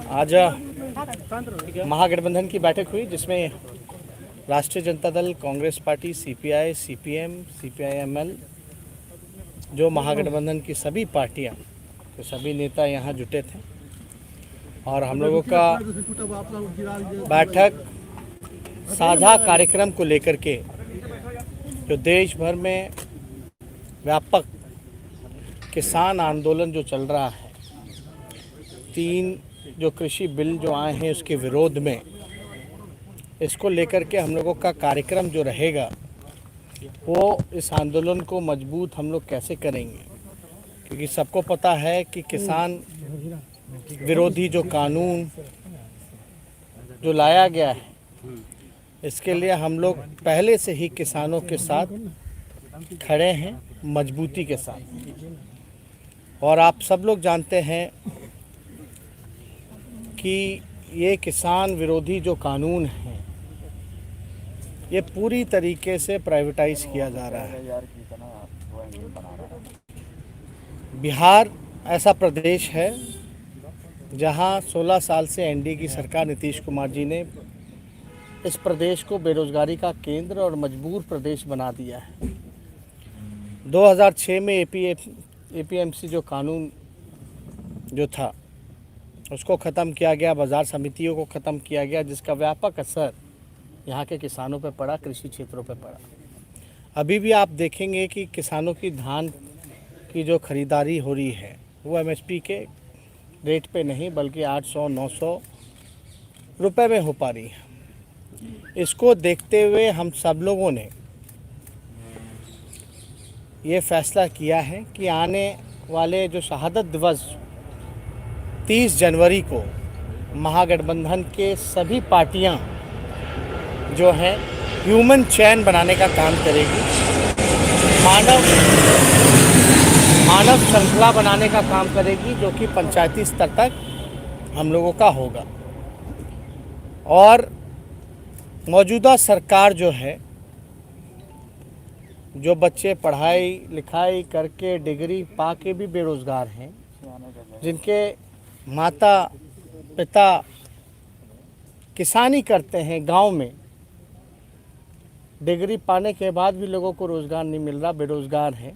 आज महागठबंधन की बैठक हुई जिसमें राष्ट्रीय Janata Dal, Congress party, CPI, CPM, CPIML, जो महागठबंधन की सभी पार्टियां, तो सभी नेता यहां जुटे थे और हम लोगों का बैठक साझा कार्यक्रम को लेकर के जो देश भर में व्यापक किसान आंदोलन जो चल रहा है, 3 जो कृषि बिल जो आए हैं उसके विरोध में, इसको लेकर के हम लोगों का कार्यक्रम जो रहेगा वो इस आंदोलन को मजबूत हम लोग कैसे करेंगे, क्योंकि सबको पता है कि किसान विरोधी जो कानून जो लाया गया है, इसके लिए हम लोग पहले से ही किसानों के साथ खड़े हैं, मजबूती के साथ। और आप सब लोग जानते हैं कि ये किसान विरोधी जो कानून है ये पूरी तरीके से प्राइवेटाइज किया जा रहा है। बिहार ऐसा प्रदेश है जहां 16 साल से एनडीए की सरकार नीतीश कुमार जी ने इस प्रदेश को बेरोजगारी का केंद्र और मजबूर प्रदेश बना दिया है। 2006 में एपीएमसी जो कानून जो था उसको ख़त्म किया गया, बाज़ार समितियों को ख़त्म किया गया, जिसका व्यापक असर यहाँ के किसानों पर पड़ा, कृषि क्षेत्रों पर पड़ा। अभी भी आप देखेंगे कि किसानों की धान की जो खरीदारी हो रही है वो एमएसपी के रेट पे नहीं बल्कि 800-900 रुपए में हो पा रही है। इसको देखते हुए हम सब लोगों ने ये फैसला किया है कि आने वाले जो शहादत दिवस 30 जनवरी को महागठबंधन के सभी पार्टियां जो हैं ह्यूमन चैन बनाने का काम करेगी, मानव श्रृंखला बनाने का काम करेगी, जो कि पंचायती स्तर तक हम लोगों का होगा। और मौजूदा सरकार जो है, जो बच्चे पढ़ाई लिखाई करके डिग्री पा के भी बेरोज़गार हैं, जिनके माता पिता किसानी करते हैं गांव में, डिग्री पाने के बाद भी लोगों को रोज़गार नहीं मिल रहा, बेरोज़गार हैं।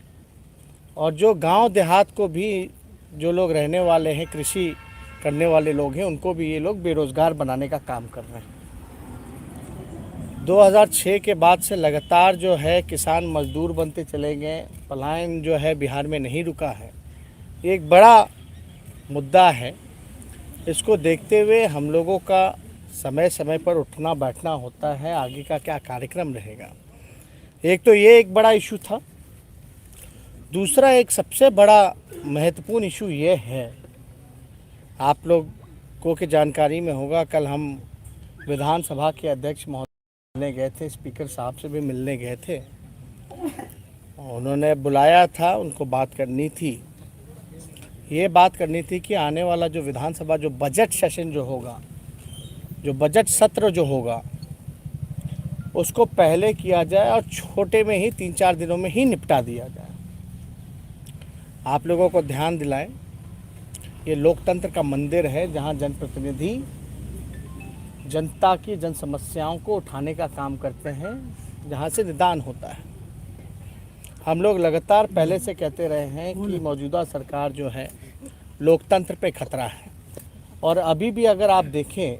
और जो गांव देहात को भी जो लोग रहने वाले हैं, कृषि करने वाले लोग हैं, उनको भी ये लोग बेरोज़गार बनाने का काम कर रहे हैं। 2006 के बाद से लगातार जो है किसान मजदूर बनते चले गए, पलायन जो है बिहार में नहीं रुका है, एक बड़ा मुद्दा है। इसको देखते हुए हम लोगों का समय समय पर उठना बैठना होता है, आगे का क्या कार्यक्रम रहेगा। एक तो ये एक बड़ा इशू था। दूसरा एक सबसे बड़ा महत्वपूर्ण इशू ये है, आप लोगों की जानकारी में होगा, कल हम विधानसभा के अध्यक्ष महोदय मिलने गए थे, स्पीकर साहब से भी मिलने गए थे। उन्होंने बुलाया था, उनको बात करनी थी। ये बात करनी थी कि आने वाला जो विधानसभा जो बजट सेशन जो होगा, जो बजट सत्र जो होगा, उसको पहले किया जाए और छोटे में ही 3-4 दिनों में ही निपटा दिया जाए। आप लोगों को ध्यान दिलाएं, ये लोकतंत्र का मंदिर है जहां जनप्रतिनिधि जनता की जन समस्याओं को उठाने का काम करते हैं, जहां से निदान होता है। हम लोग लगातार पहले से कहते रहे हैं कि मौजूदा सरकार जो है लोकतंत्र पे खतरा है। और अभी भी अगर आप देखें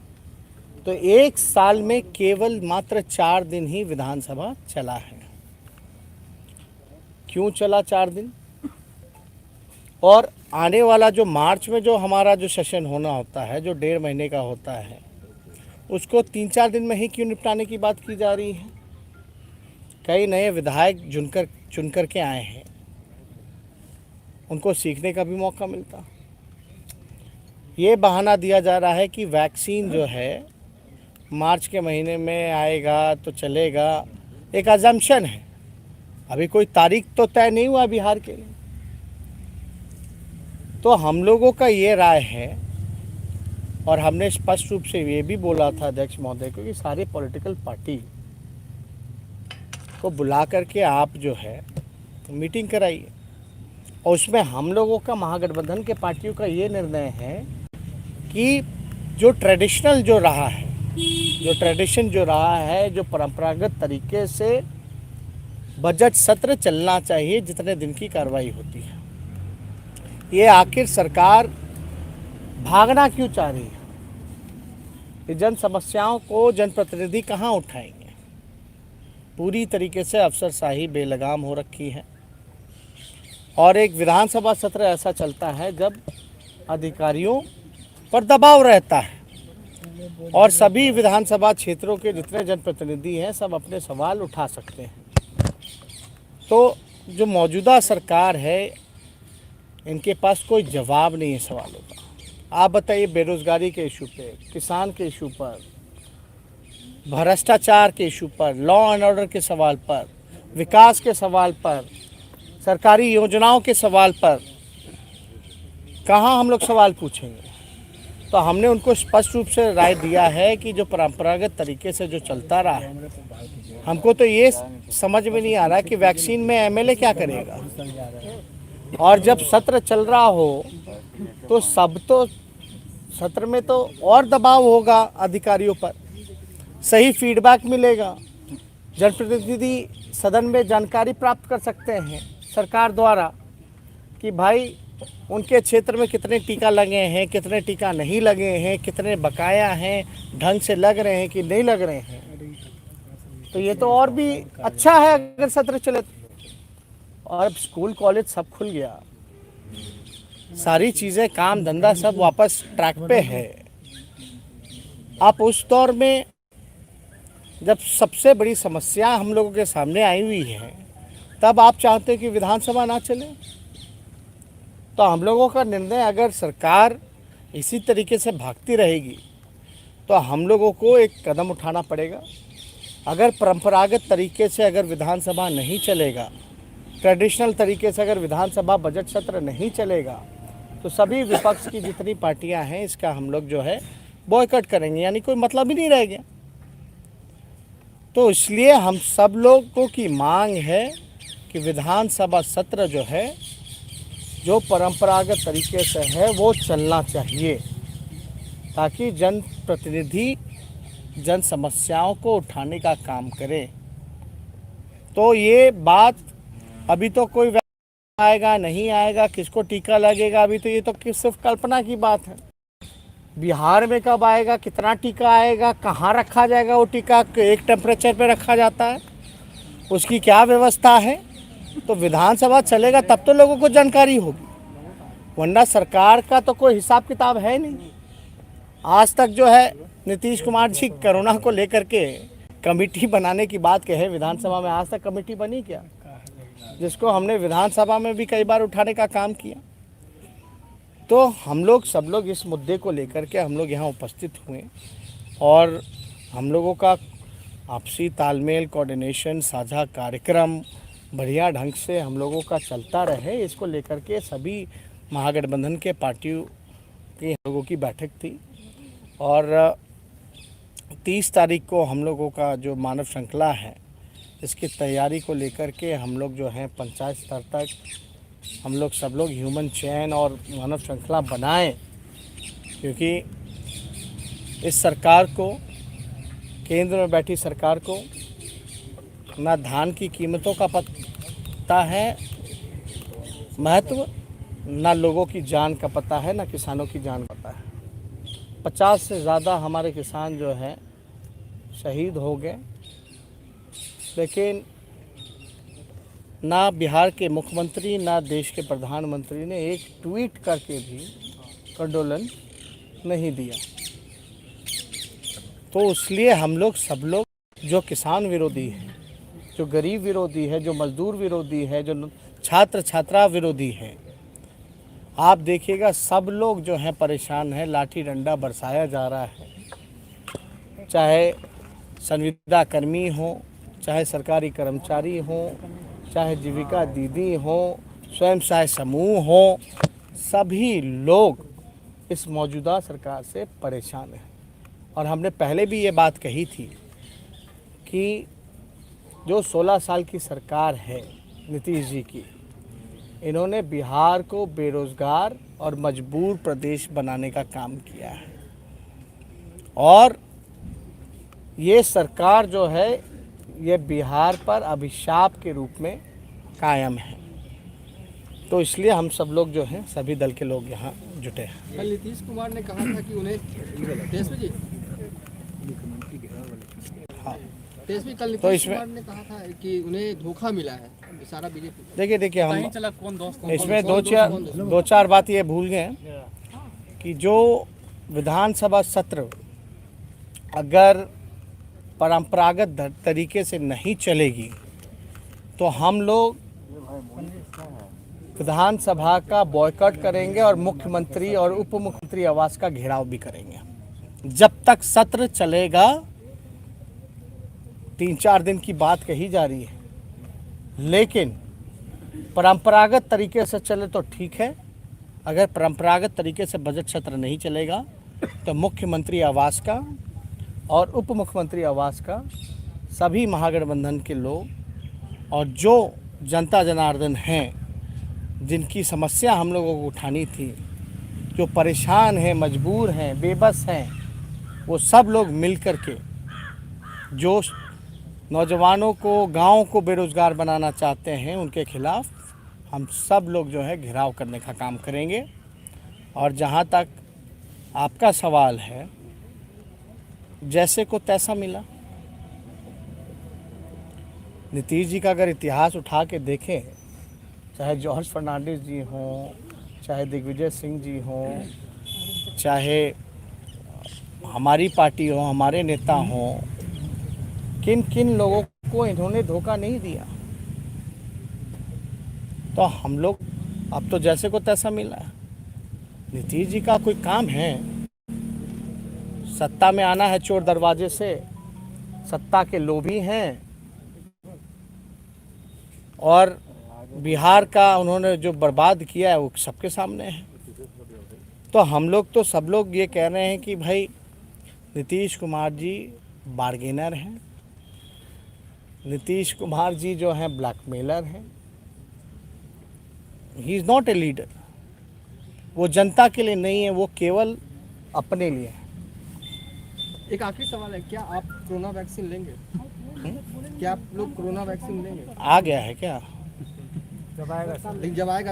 तो 1 साल में केवल मात्र 4 दिन ही विधानसभा चला है। क्यों चला 4 दिन? और आने वाला जो मार्च में जो हमारा जो सेशन होना होता है, जो 1.5 महीने का होता है, उसको 3-4 दिन में ही क्यों निपटाने की बात की जा रही है? कई नए विधायक चुन कर के आए हैं, उनको सीखने का भी मौका मिलता। ये बहाना दिया जा रहा है कि वैक्सीन जो है मार्च के महीने में आएगा तो चलेगा, एक अजम्पशन है। अभी कोई तारीख तो तय नहीं हुआ बिहार के लिए। तो हम लोगों का ये राय है, और हमने स्पष्ट रूप से ये भी बोला था अध्यक्ष महोदय को कि सारे पॉलिटिकल पार्टी को बुला करके आप जो है मीटिंग कराइए। और उसमें हम लोगों का, महागठबंधन के पार्टियों का ये निर्णय है कि जो ट्रेडिशनल जो रहा है, जो ट्रेडिशन जो रहा है, जो परंपरागत तरीके से बजट सत्र चलना चाहिए जितने दिन की कार्रवाई होती है, ये आखिर सरकार भागना क्यों चाह रही है? ये जन समस्याओं को जनप्रतिनिधि कहाँ उठाएंगे? पूरी तरीके से अफसरशाही बेलगाम हो रखी है और एक विधानसभा सत्र ऐसा चलता है जब अधिकारियों पर दबाव रहता है और सभी विधानसभा क्षेत्रों के जितने जनप्रतिनिधि हैं सब अपने सवाल उठा सकते हैं। तो जो मौजूदा सरकार है इनके पास कोई जवाब नहीं है सवालों का। आप बताइए, बेरोजगारी के इशू पे, किसान के इशू पर, भ्रष्टाचार के इशू पर, लॉ एंड ऑर्डर के सवाल पर, विकास के सवाल पर, सरकारी योजनाओं के सवाल पर कहाँ हम लोग सवाल पूछेंगे? तो हमने उनको स्पष्ट रूप से राय दिया है कि जो परंपरागत तरीके से जो चलता रहा है, हमको तो ये समझ में नहीं आ रहा कि वैक्सीन में एमएलए क्या करेगा। और जब सत्र चल रहा हो तो सत्र में तो और दबाव होगा अधिकारियों पर, सही फीडबैक मिलेगा, जनप्रतिनिधि सदन में जानकारी प्राप्त कर सकते हैं सरकार द्वारा कि भाई उनके क्षेत्र में कितने टीका लगे हैं, कितने टीका नहीं लगे हैं, कितने बकाया हैं, ढंग से लग रहे हैं कि नहीं लग रहे हैं। तो ये तो और भी अच्छा है अगर सत्र चले। और अब स्कूल कॉलेज सब खुल गया, सारी चीज़ें काम धंधा सब वापस ट्रैक पे है। आप उस दौर में जब सबसे बड़ी समस्या हम लोगों के सामने आई हुई है तब आप चाहते हैं कि विधानसभा ना चले? तो हम लोगों का निर्णय, अगर सरकार इसी तरीके से भागती रहेगी तो हम लोगों को एक कदम उठाना पड़ेगा। अगर परंपरागत तरीके से अगर विधानसभा नहीं चलेगा, ट्रेडिशनल तरीके से अगर विधानसभा बजट सत्र नहीं चलेगा तो सभी विपक्ष की जितनी पार्टियां हैं इसका हम लोग जो है बॉयकॉट करेंगे, यानी कोई मतलब ही नहीं रह गया। तो इसलिए हम सब लोगों की मांग है कि विधानसभा सत्र जो है, जो परंपरागत तरीके से है वो चलना चाहिए ताकि जनप्रतिनिधि जन समस्याओं को उठाने का काम करें। तो ये बात अभी तो कोई आएगा नहीं आएगा, किसको टीका लगेगा, अभी तो ये तो सिर्फ कल्पना की बात है। बिहार में कब आएगा, कितना टीका आएगा, कहाँ रखा जाएगा वो टीका, एक टेम्परेचर पे रखा जाता है, उसकी क्या व्यवस्था है? तो विधानसभा चलेगा तब तो लोगों को जानकारी होगी, वरना सरकार का तो कोई हिसाब किताब है नहीं। आज तक जो है नीतीश कुमार जी कोरोना को लेकर के कमेटी बनाने की बात कहे विधानसभा में, आज तक कमेटी बनी क्या? जिसको हमने विधानसभा में भी कई बार उठाने का काम किया। तो हम लोग सब लोग इस मुद्दे को लेकर के हम लोग यहाँ उपस्थित हुए और हम लोगों का आपसी तालमेल, कोऑर्डिनेशन, साझा कार्यक्रम बढ़िया ढंग से हम लोगों का चलता रहे, इसको लेकर के सभी महागठबंधन के पार्टियों की हम लोगों की बैठक थी। और 30 तारीख को हम लोगों का जो मानव श्रृंखला है इसकी तैयारी को लेकर के हम लोग जो हैं पंचायत स्तर तक हम लोग सब लोग ह्यूमन चेन और मानव श्रृंखला बनाएं, क्योंकि इस सरकार को, केंद्र में बैठी सरकार को ना धान की कीमतों का पता है महत्व, ना लोगों की जान का पता है, ना किसानों की जान का पता है। 50 से ज़्यादा हमारे किसान जो हैं शहीद हो गए, लेकिन ना बिहार के मुख्यमंत्री ना देश के प्रधानमंत्री ने एक ट्वीट करके भी कंडोलेंस नहीं दिया। तो इसलिए हम लोग सब लोग जो किसान विरोधी है, जो गरीब विरोधी है, जो मजदूर विरोधी है, जो छात्र छात्रा विरोधी है, आप देखिएगा सब लोग जो हैं परेशान हैं। लाठी डंडा बरसाया जा रहा है, चाहे संविदा कर्मी हो, चाहे सरकारी कर्मचारी हो, चाहे जीविका दीदी हो, स्वयं सहायता समूह हो, सभी लोग इस मौजूदा सरकार से परेशान हैं। और हमने पहले भी ये बात कही थी कि जो 16 साल की सरकार है नीतीश जी की, इन्होंने बिहार को बेरोज़गार और मजबूर प्रदेश बनाने का काम किया है। और ये सरकार जो है ये बिहार पर अभिशाप के रूप में कायम है। तो इसलिए हम सब लोग जो हैं सभी दल के लोग यहाँ जुटे हैं। कल नीतीश कुमार ने कहा था कि उन्हें तेजस्वी हाँ, कल नीतीश कुमार ने कहा था कि उन्हें धोखा मिला है सारा बीजेपी। देखिए हम इसमें दो चार बात ये भूल गए कि जो विधानसभा सत्र अगर परंपरागत तरीके से नहीं चलेगी तो हम लोग विधानसभा का बॉयकॉट करेंगे और मुख्यमंत्री और उप मुख्यमंत्री आवास का घेराव भी करेंगे। जब तक सत्र चलेगा, 3-4 दिन की बात कही जा रही है, लेकिन परंपरागत तरीके से चले तो ठीक है। अगर परंपरागत तरीके से बजट सत्र नहीं चलेगा तो मुख्यमंत्री आवास का और उप मुख्यमंत्री आवास का सभी महागठबंधन के लोग और जो जनता जनार्दन हैं जिनकी समस्या हम लोगों को उठानी थी, जो परेशान हैं, मजबूर हैं, बेबस हैं, वो सब लोग मिल कर के जो नौजवानों को, गाँव को बेरोज़गार बनाना चाहते हैं, उनके खिलाफ हम सब लोग जो है घेराव करने का काम करेंगे। और जहाँ तक आपका सवाल है, जैसे को तैसा मिला। नीतीश जी का अगर इतिहास उठा के देखें, चाहे जॉर्ज फर्नांडिस जी हों, चाहे दिग्विजय सिंह जी हों, चाहे हमारी पार्टी हो, हमारे नेता हों, किन किन लोगों को इन्होंने धोखा नहीं दिया। तो हम लोग अब तो जैसे को तैसा मिला। नीतीश जी का कोई काम है? सत्ता में आना है चोर दरवाजे से, सत्ता के लोभी हैं और बिहार का उन्होंने जो बर्बाद किया है वो सबके सामने है। तो हम लोग तो सब लोग ये कह रहे हैं कि भाई नीतीश कुमार जी बार्गेनर हैं, नीतीश कुमार जी जो हैं ब्लैकमेलर हैं। He is not a leader. वो जनता के लिए नहीं है, वो केवल अपने लिए है। एक आखिरी सवाल है, क्या आप कोरोना वैक्सीन लेंगे? क्या आप लोग कोरोना वैक्सीन लेंगे? आ गया है क्या? जब आएगा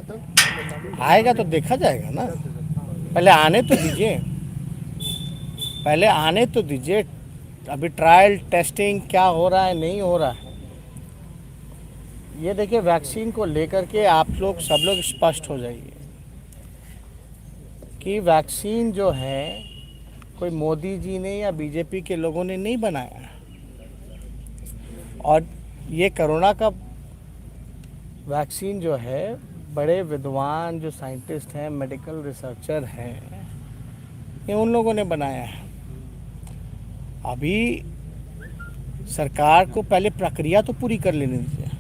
तब आएगा तो देखा जाएगा ना। पहले आने तो दीजिए, पहले आने तो दीजिए। अभी ट्रायल टेस्टिंग क्या हो रहा है, नहीं हो रहा है, ये देखिए। वैक्सीन को लेकर के आप लोग सब लोग स्पष्ट हो जाइए कि वैक्सीन जो है कोई मोदी जी ने या बीजेपी के लोगों ने नहीं बनाया। और ये कोरोना का वैक्सीन जो है बड़े विद्वान जो साइंटिस्ट हैं, मेडिकल रिसर्चर हैं, ये उन लोगों ने बनाया है। अभी सरकार को पहले प्रक्रिया तो पूरी कर लेनी चाहिए।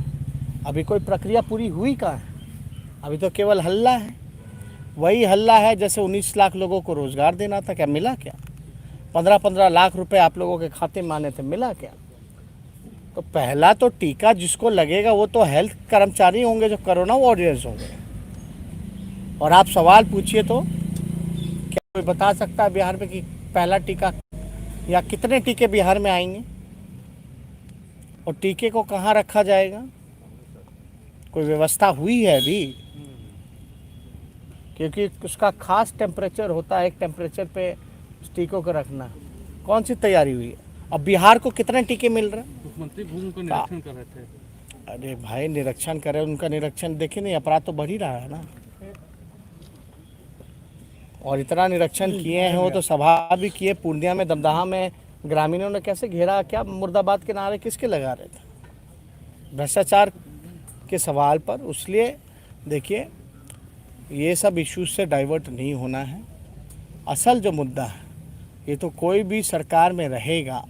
अभी कोई प्रक्रिया पूरी हुई कहाँ है? अभी तो केवल हल्ला है। वही हल्ला है जैसे 19 लाख लोगों को रोज़गार देना था, क्या मिला? क्या 15-15 लाख रुपए आप लोगों के खाते में आने थे, मिला क्या? तो पहला तो टीका जिसको लगेगा वो तो हेल्थ कर्मचारी होंगे, जो कोरोना वॉरियर्स होंगे। और आप सवाल पूछिए तो क्या कोई बता सकता है बिहार में कि पहला टीका या कितने टीके बिहार में आएंगे और टीके को कहाँ रखा जाएगा? कोई व्यवस्था हुई है अभी? क्योंकि उसका खास टेम्परेचर होता है, एक टेम्परेचर पे टीकों को रखना। कौन सी तैयारी हुई है? अब बिहार को कितने टीके मिल रहे हैं? मुख्यमंत्री भूमि को निरीक्षण कर रहे थे। अरे भाई, निरीक्षण करे, उनका निरीक्षण देखे नहीं, अपराध तो बढ़ ही रहा है ना। और इतना निरीक्षण किए हैं, वो तो सभा भी किए, पूर्णिया में, दमदहा में ग्रामीणों ने कैसे घेरा, क्या मुर्दाबाद के नारे किसके लगा रहे थे? भ्रष्टाचार के सवाल पर। इसलिए देखिए, ये सब इश्यूज से डाइवर्ट नहीं होना है। असल जो मुद्दा है, ये तो कोई भी सरकार में रहेगा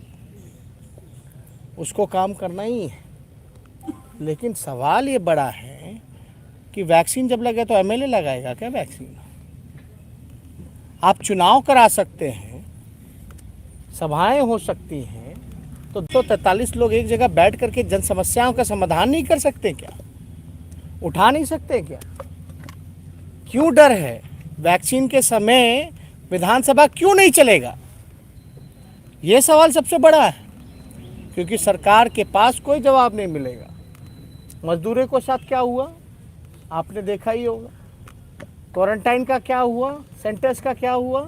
उसको काम करना ही है। लेकिन सवाल ये बड़ा है कि वैक्सीन जब लगे तो एमएलए लगाएगा क्या वैक्सीन? आप चुनाव करा सकते हैं, सभाएं हो सकती हैं, तो 243 लोग एक जगह बैठ करके जन समस्याओं का समाधान नहीं कर सकते क्या? उठा नहीं सकते क्या? क्यों डर है? वैक्सीन के समय विधानसभा क्यों नहीं चलेगा? ये सवाल सबसे बड़ा है, क्योंकि सरकार के पास कोई जवाब नहीं मिलेगा। मजदूरों के साथ क्या हुआ आपने देखा ही होगा, क्वारंटाइन का क्या हुआ, सेंटर्स का क्या हुआ,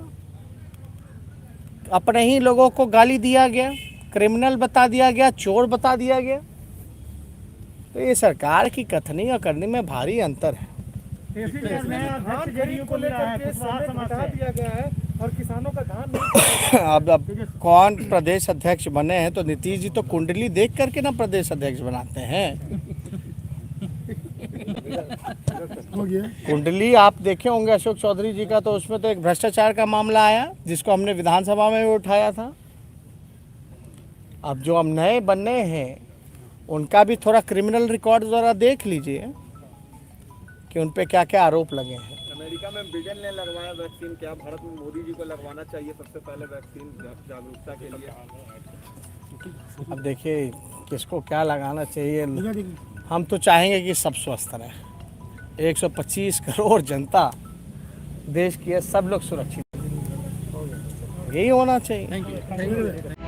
अपने ही लोगों को गाली दिया गया, क्रिमिनल बता दिया गया, चोर बता दिया गया। तो ये सरकार की कथनी और करनी में भारी अंतर है। को लेकर के समय घटा दिया गया है और किसानों का धान नहीं अब कौन प्रदेश अध्यक्ष बने हैं, तो नीतीश जी तो कुंडली देख करके ना प्रदेश अध्यक्ष बनाते हैं। कुंडली आप देखे होंगे अशोक चौधरी जी का, तो उसमें तो एक भ्रष्टाचार का मामला आया जिसको हमने विधानसभा में भी उठाया था। अब जो हम नए बनने हैं उनका भी थोड़ा क्रिमिनल रिकॉर्ड जरा देख लीजिए कि उन पे क्या क्या आरोप लगे हैं। अमेरिका में बिडेन ने लगवाया वैक्सीन, क्या भारत में मोदी जी को लगवाना चाहिए सबसे पहले वैक्सीन जागरूकता के लिए? अब देखिए किसको क्या लगाना चाहिए, हम तो चाहेंगे कि सब स्वस्थ रहे। 125 करोड़ जनता देश की है, सब लोग सुरक्षित, यही होना चाहिए। Thank you.